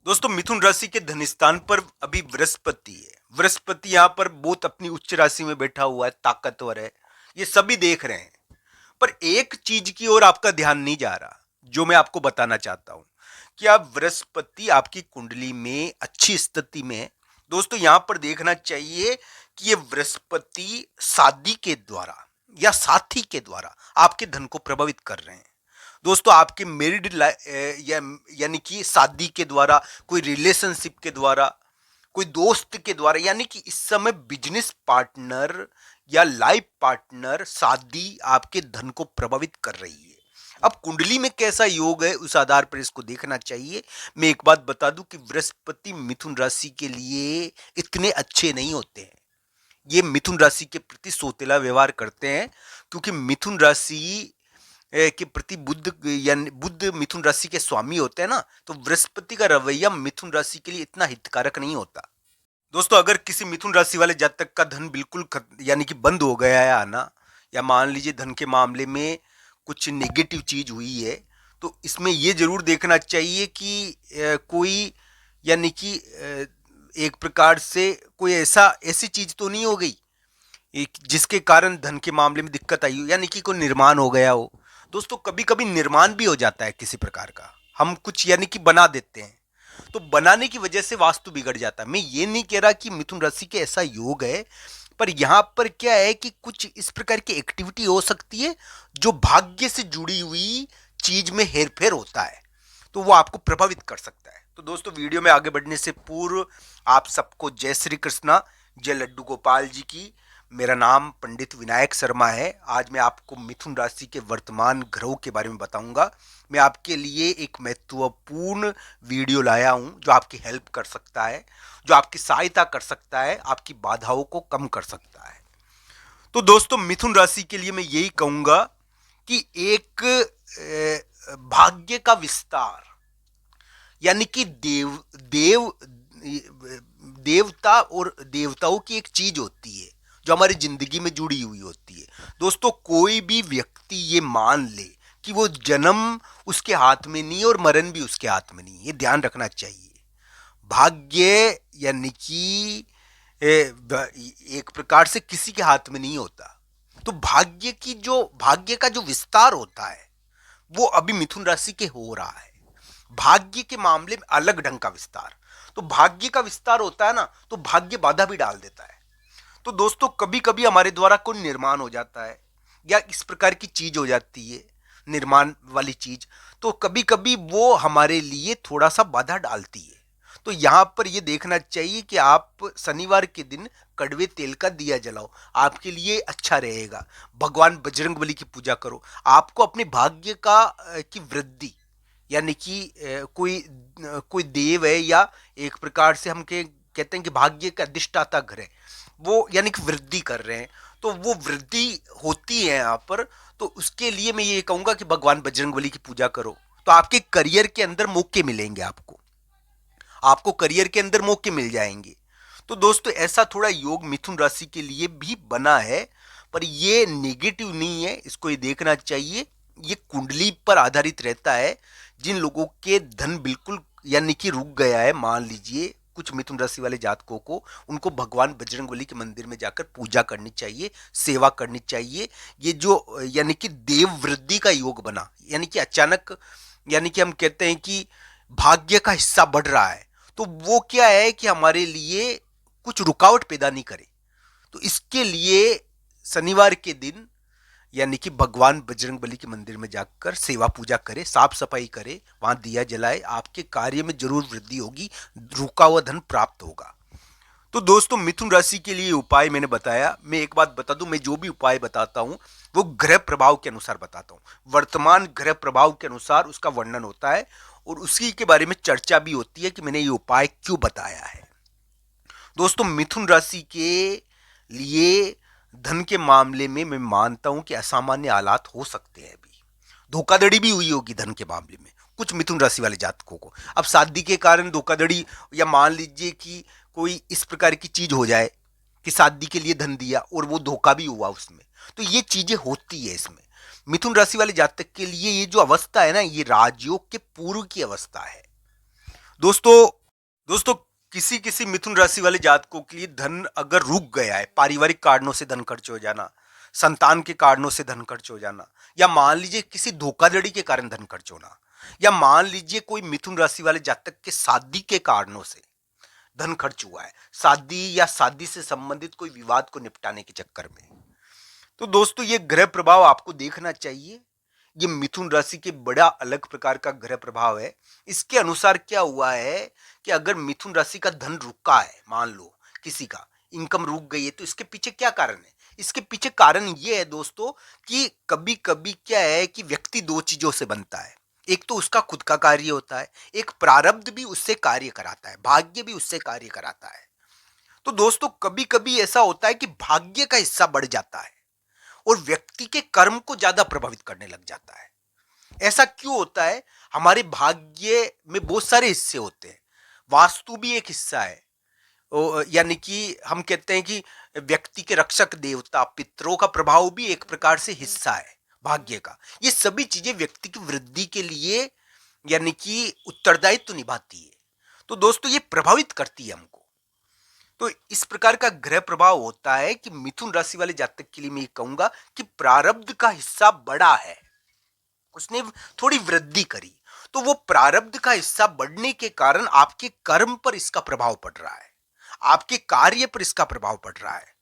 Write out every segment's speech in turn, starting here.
दोस्तों मिथुन राशि के धन स्थान पर अभी बृहस्पति है। बृहस्पति यहाँ पर बहुत अपनी उच्च राशि में बैठा हुआ है, ताकतवर है। ये सभी देख रहे हैं, पर एक चीज की ओर आपका ध्यान नहीं जा रहा, जो मैं आपको बताना चाहता हूं कि आप बृहस्पति आपकी कुंडली में अच्छी स्थिति में है। दोस्तों यहां पर देखना चाहिए कि ये बृहस्पति शादी के द्वारा या साथी के द्वारा आपके धन को प्रभावित कर रहे हैं। दोस्तों आपके मैरिड या यानी कि शादी के द्वारा, कोई रिलेशनशिप के द्वारा, कोई दोस्त के द्वारा, यानी कि इस समय बिजनेस पार्टनर या लाइफ पार्टनर शादी आपके धन को प्रभावित कर रही है। अब कुंडली में कैसा योग है उस आधार पर इसको देखना चाहिए। मैं एक बात बता दूं कि बृहस्पति मिथुन राशि के लिए इतने अच्छे नहीं होते हैं। ये मिथुन राशि के प्रति सौतेला व्यवहार करते हैं, क्योंकि मिथुन राशि के प्रति बुध यानी बुध मिथुन राशि के स्वामी होते हैं ना, तो बृहस्पति का रवैया मिथुन राशि के लिए इतना हितकारक नहीं होता। दोस्तों अगर किसी मिथुन राशि वाले जातक का धन बिल्कुल यानी कि बंद हो गया है आना, या मान लीजिए धन के मामले में कुछ नेगेटिव चीज हुई है, तो इसमें यह जरूर देखना चाहिए कि कोई यानी कि एक प्रकार से कोई ऐसी चीज तो नहीं हो गई जिसके कारण धन के मामले में दिक्कत आई हो, यानी कि कोई निर्माण हो गया हो। दोस्तों कभी कभी निर्माण भी हो जाता है किसी प्रकार का, हम कुछ यानी कि बना देते हैं, तो बनाने की वजह से वास्तु बिगड़ जाता है। मैं ये नहीं कह रहा कि मिथुन राशि के ऐसा योग है, पर यहां पर क्या है कि कुछ इस प्रकार की एक्टिविटी हो सकती है जो भाग्य से जुड़ी हुई चीज में हेरफेर होता है, तो वो आपको प्रभावित कर सकता है। तो दोस्तों वीडियो में आगे बढ़ने से पूर्व आप सबको जय श्री कृष्णा, जय लड्डू गोपाल जी की। मेरा नाम पंडित विनायक शर्मा है। आज मैं आपको मिथुन राशि के वर्तमान ग्रहों के बारे में बताऊंगा। मैं आपके लिए एक महत्वपूर्ण वीडियो लाया हूं जो आपकी हेल्प कर सकता है, जो आपकी सहायता कर सकता है, आपकी बाधाओं को कम कर सकता है। तो दोस्तों मिथुन राशि के लिए मैं यही कहूंगा कि एक भाग्य का विस्तार, यानी कि देवता और देवताओं की एक चीज होती है जो हमारी जिंदगी में जुड़ी हुई होती है। दोस्तों कोई भी व्यक्ति ये मान ले कि वो जन्म उसके हाथ में नहीं और मरण भी उसके हाथ में नहीं, ये ध्यान रखना चाहिए। भाग्य यानी कि एक प्रकार से किसी के हाथ में नहीं होता। तो भाग्य का जो विस्तार होता है वो अभी मिथुन राशि के हो रहा है। भाग्य के मामले में अलग ढंग का विस्तार, तो भाग्य का विस्तार होता है ना, तो भाग्य बाधा भी डाल देता है। तो दोस्तों कभी कभी हमारे द्वारा कोई निर्माण हो जाता है या इस प्रकार की चीज हो जाती है, निर्माण वाली चीज, तो कभी कभी वो हमारे लिए थोड़ा सा बाधा डालती है। तो यहां पर यह देखना चाहिए कि आप शनिवार के दिन कड़वे तेल का दिया जलाओ, आपके लिए अच्छा रहेगा। भगवान बजरंगबली की पूजा करो। आपको अपने भाग्य की वृद्धि, यानी कि कोई देव है या एक प्रकार से हम कहते हैं कि भाग्य का अधिष्ठाता ग्रह, वो यानी कि वृद्धि कर रहे हैं, तो वो वृद्धि होती है यहाँ पर। तो उसके लिए मैं ये कहूंगा कि भगवान बजरंगबली की पूजा करो, तो आपके करियर के अंदर मौके मिलेंगे, आपको करियर के अंदर मौके मिल जाएंगे। तो दोस्तों ऐसा थोड़ा योग मिथुन राशि के लिए भी बना है, पर ये नेगेटिव नहीं है, इसको ये देखना चाहिए। ये कुंडली पर आधारित रहता है। जिन लोगों के धन बिल्कुल यानी कि रुक गया है, मान लीजिए कुछ मिथुन राशि वाले जातकों को, उनको भगवान बजरंगबली के मंदिर में जाकर पूजा करनी चाहिए, सेवा करनी चाहिए। ये जो यानी कि देव वृद्धि का योग बना, यानी कि अचानक, यानी कि हम कहते हैं कि भाग्य का हिस्सा बढ़ रहा है, तो वो क्या है कि हमारे लिए कुछ रुकावट पैदा नहीं करे। तो इसके लिए शनिवार के दिन यानी कि भगवान बजरंगबली के मंदिर में जाकर सेवा पूजा करे, साफ सफाई करे, वहां दिया जलाए, आपके कार्य में जरूर वृद्धि होगी, रुका हुआ धन प्राप्त होगा। तो दोस्तों मिथुन राशि के लिए उपाय मैंने बताया। मैं एक बात बता दूं, मैं जो भी उपाय बताता हूं वो ग्रह प्रभाव के अनुसार बताता हूं। वर्तमान ग्रह प्रभाव के अनुसार उसका वर्णन होता है और उसी के बारे में चर्चा भी होती है कि मैंने ये उपाय क्यों बताया है। दोस्तों मिथुन राशि के लिए धन के मामले में मैं मानता हूं कि असामान्य हालात हो सकते हैं। अभी धोखाधड़ी भी हुई होगी धन के मामले में कुछ मिथुन राशि वाले जातकों को। अब शादी के कारण धोखाधड़ी, या मान लीजिए कि कोई इस प्रकार की चीज हो जाए कि शादी के लिए धन दिया और वो धोखा भी हुआ उसमें, तो ये चीजें होती है इसमें। मिथुन राशि वाले जातक के लिए ये जो अवस्था है ना, ये राजयोग के पूर्व की अवस्था है। दोस्तों किसी किसी मिथुन राशि वाले जातकों के लिए धन अगर रुक गया है, पारिवारिक कारणों से धन खर्च हो जाना, संतान के कारणों से धन खर्च हो जाना, या मान लीजिए किसी धोखाधड़ी के कारण धन खर्च होना, या मान लीजिए कोई मिथुन राशि वाले जातक के शादी के कारणों से धन खर्च हुआ है, शादी या शादी से संबंधित कोई विवाद को निपटाने के चक्कर में। तो दोस्तों ये ग्रह प्रभाव आपको देखना चाहिए। ये मिथुन राशि के बड़ा अलग प्रकार का ग्रह प्रभाव है। इसके अनुसार क्या हुआ है कि अगर मिथुन राशि का धन रुका है, मान लो किसी का इनकम रुक गई है, तो इसके पीछे क्या कारण है? इसके पीछे कारण ये है दोस्तों कि कभी कभी क्या है कि व्यक्ति दो चीजों से बनता है। एक तो उसका खुद का कार्य होता है, एक प्रारब्ध भी उससे कार्य कराता है, भाग्य भी उससे कार्य कराता है। तो दोस्तों कभी कभी ऐसा होता है कि भाग्य का हिस्सा बढ़ जाता है और व्यक्ति के कर्म को ज्यादा प्रभावित करने लग जाता है। ऐसा क्यों होता है? हमारे भाग्य में बहुत सारे हिस्से होते हैं, वास्तु भी एक हिस्सा है। यानी कि हम कहते हैं कि व्यक्ति के रक्षक देवता पितरों का प्रभाव भी एक प्रकार से हिस्सा है भाग्य का। ये सभी चीजें व्यक्ति की वृद्धि के लिए यानी कि उत्तरदायित्व निभाती है। तो दोस्तों ये प्रभावित करती है हमको। तो इस प्रकार का ग्रह प्रभाव होता है कि मिथुन राशि वाले जातक के लिए मैं ये कहूंगा कि प्रारब्ध का हिस्सा बड़ा है, उसने थोड़ी वृद्धि करी, तो वो प्रारब्ध का हिस्सा बढ़ने के कारण आपके कर्म पर इसका प्रभाव पड़ रहा है, आपके कार्य पर इसका प्रभाव पड़ रहा है।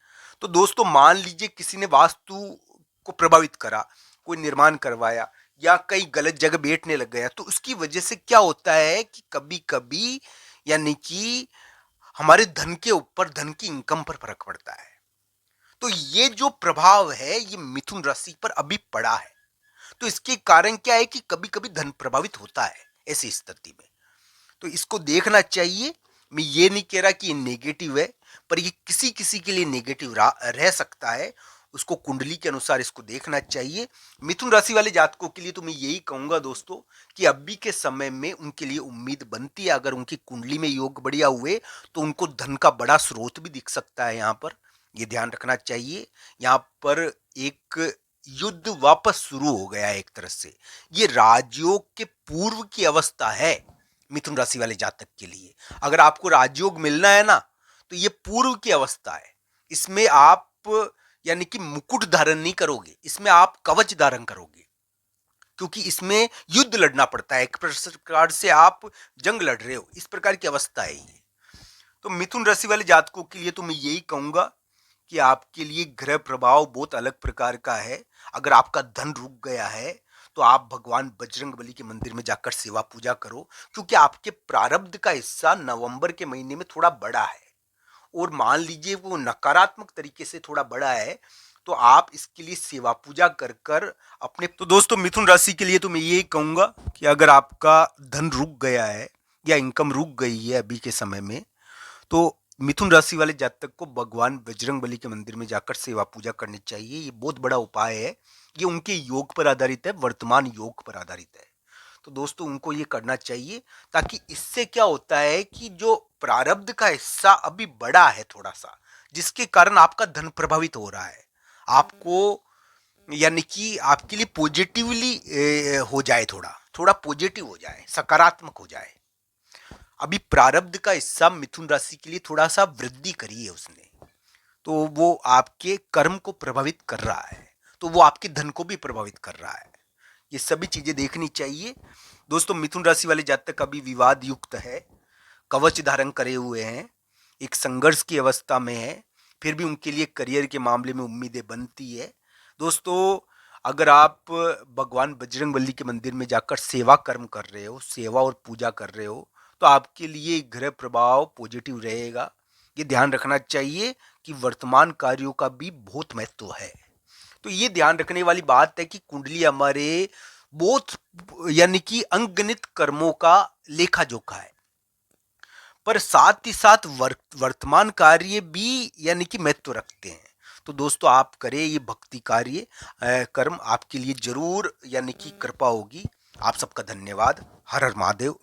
तो दोस्तों मान लीजिए किसी ने वास्तु को प्रभावित करा, कोई निर्माण करवाया या कई गलत जगह बैठने लग गया, तो उसकी वजह से क्या होता है कि कभी कभी यानी कि हमारे धन के ऊपर, धन की इनकम पर फर्क पड़ता है। तो ये जो प्रभाव है ये मिथुन राशि पर अभी पड़ा है। तो इसके कारण क्या है कि कभी कभी धन प्रभावित होता है ऐसी स्थिति में। तो इसको देखना चाहिए। मैं ये नहीं कह रहा कि ये नेगेटिव है, पर ये किसी किसी के लिए नेगेटिव रह सकता है। उसको कुंडली के अनुसार इसको देखना चाहिए। मिथुन राशि वाले जातकों के लिए तो मैं यही कहूंगा दोस्तों कि अभी के समय में उनके लिए उम्मीद बनती है, अगर उनकी कुंडली में योग बढ़िया हुए तो उनको धन का बड़ा स्रोत भी दिख सकता है। यहाँ पर ये ध्यान रखना चाहिए। यहाँ पर एक युद्ध वापस शुरू हो गया है एक तरह से। ये राजयोग के पूर्व की अवस्था है मिथुन राशि वाले जातक के लिए। अगर आपको राजयोग मिलना है ना, तो ये पूर्व की अवस्था है। इसमें आप यानी कि मुकुट धारण नहीं करोगे, इसमें आप कवच धारण करोगे, क्योंकि इसमें युद्ध लड़ना पड़ता है, एक प्रकार से आप जंग लड़ रहे हो, इस प्रकार की अवस्था है ये। तो मिथुन राशि वाले जातकों के लिए तो मैं यही कहूंगा कि आपके लिए ग्रह प्रभाव बहुत अलग प्रकार का है। अगर आपका धन रुक गया है तो आप भगवान बजरंगबली के मंदिर में जाकर सेवा पूजा करो, क्योंकि आपके प्रारब्ध का हिस्सा नवंबर के महीने में थोड़ा बड़ा है, और मान लीजिए वो नकारात्मक तरीके से थोड़ा बड़ा है, तो आप इसके लिए सेवा पूजा कर कर अपने। तो दोस्तों मिथुन राशि के लिए तो मैं यही कहूंगा कि अगर आपका धन रुक गया है या इनकम रुक गई है अभी के समय में, तो मिथुन राशि वाले जातक को भगवान बजरंगबली के मंदिर में जाकर सेवा पूजा करनी चाहिए। ये बहुत बड़ा उपाय है। ये उनके योग पर आधारित है, वर्तमान योग पर आधारित है। तो दोस्तों उनको ये करना चाहिए, ताकि इससे क्या होता है कि जो प्रारब्ध का हिस्सा अभी बड़ा है थोड़ा सा, जिसके कारण आपका धन प्रभावित हो रहा है, आपको यानी कि आपके लिए पॉजिटिवली हो जाए, थोड़ा थोड़ा पॉजिटिव हो जाए, सकारात्मक हो जाए। अभी प्रारब्ध का हिस्सा मिथुन राशि के लिए थोड़ा सा वृद्धि करी है उसने, तो वो आपके कर्म को प्रभावित कर रहा है, तो वो आपके धन को भी प्रभावित कर रहा है। ये सभी चीजें देखनी चाहिए। दोस्तों मिथुन राशि वाले जातक अभी विवाद युक्त है, कवच धारण करे हुए हैं, एक संघर्ष की अवस्था में है, फिर भी उनके लिए करियर के मामले में उम्मीदें बनती है। दोस्तों अगर आप भगवान बजरंगबली के मंदिर में जाकर सेवा कर्म कर रहे हो, सेवा और पूजा कर रहे हो, तो आपके लिए ग्रह प्रभाव पॉजिटिव रहेगा। ये ध्यान रखना चाहिए कि वर्तमान कार्यों का भी बहुत महत्व है। तो ये ध्यान रखने वाली बात है कि कुंडली हमारे बहुत यानी कि अंगनित कर्मों का लेखा जोखा है, पर साथ ही साथ वर्तमान कार्य भी यानी कि महत्व रखते हैं। तो दोस्तों आप करें ये भक्ति कार्य कर्म, आपके लिए जरूर यानी कि कृपा होगी। आप सबका धन्यवाद। हर हर महादेव।